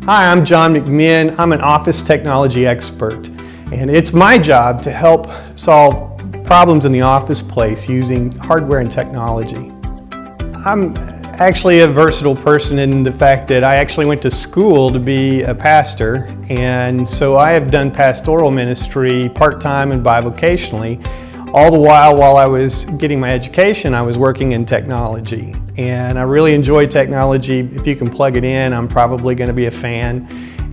Hi, I'm John McMinn. I'm an office technology expert, and it's my job to help solve problems in the office place using hardware and technology. I'm actually a versatile person in the fact that I actually went to school to be a pastor, and so I have done pastoral ministry part-time and bivocationally. All the while I was getting my education, I was working in technology, and I really enjoy technology. If you can plug it in, I'm probably going to be a fan.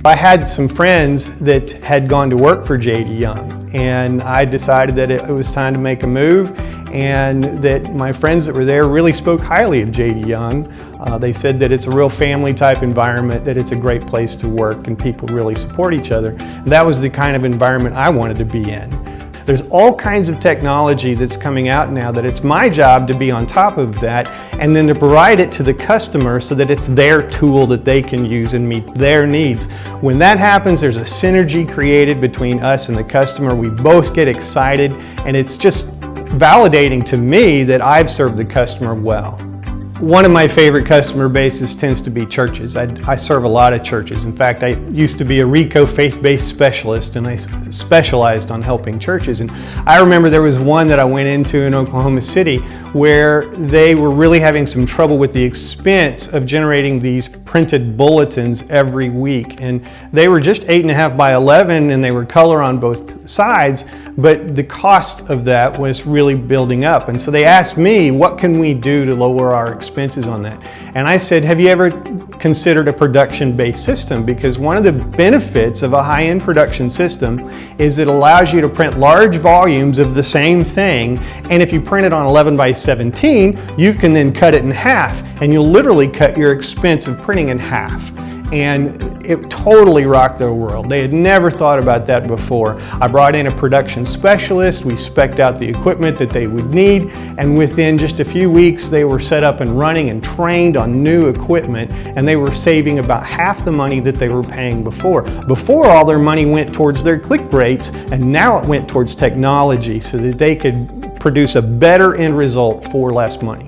I had some friends that had gone to work for J.D. Young, and I decided that it was time to make a move, and that my friends that were there really spoke highly of J.D. Young. They said that it's a real family type environment, that it's a great place to work, and people really support each other. And that was the kind of environment I wanted to be in. There's all kinds of technology that's coming out now that it's my job to be on top of that and then to provide it to the customer so that it's their tool that they can use and meet their needs. When that happens, there's a synergy created between us and the customer. We both get excited, and it's just validating to me that I've served the customer well. One of my favorite customer bases tends to be churches. I serve a lot of churches. In fact, I used to be a RICO faith-based specialist, and I specialized on helping churches. And I remember there was one that I went into in Oklahoma City where they were really having some trouble with the expense of generating these printed bulletins every week. And they were just 8.5 by 11, and they were color on both sides, but the cost of that was really building up. And so they asked me, what can we do to lower our expenses on that? And I said, have you ever considered a production-based system? Because one of the benefits of a high-end production system is it allows you to print large volumes of the same thing, and if you print it on 11 by 17, you can then cut it in half, and you'll literally cut your expense of printing in half. And it totally rocked their world. They had never thought about that before. I brought in a production specialist, we spec'd out the equipment that they would need, and within just a few weeks they were set up and running and trained on new equipment, and they were saving about half the money that they were paying before. Before, all their money went towards their click rates, and now it went towards technology so that they could produce a better end result for less money.